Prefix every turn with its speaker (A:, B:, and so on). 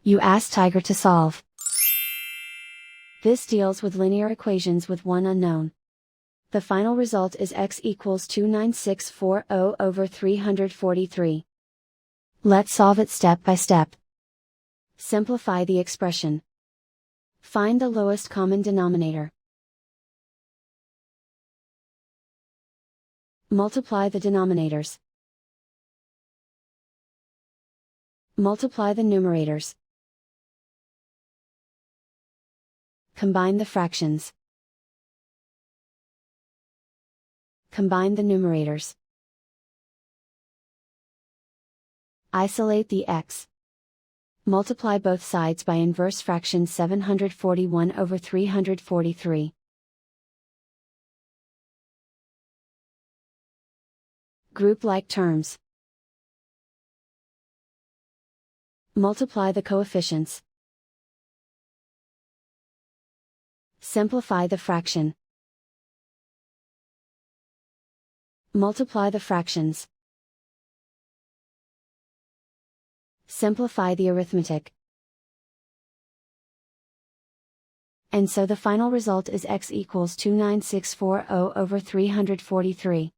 A: You ask Tiger to solve. This deals with linear equations with one unknown. The final result is x equals 29640 over 343. Let's solve it step by step. Simplify the expression. Find the lowest common denominator. Multiply the denominators. Multiply the numerators. Combine the fractions. Combine the numerators. Isolate the x. Multiply both sides by inverse fraction 741 over 343. Group like terms. Multiply the coefficients. Simplify the fraction. Multiply the fractions. Simplify the arithmetic. And so the final result is x equals 29640 over 343.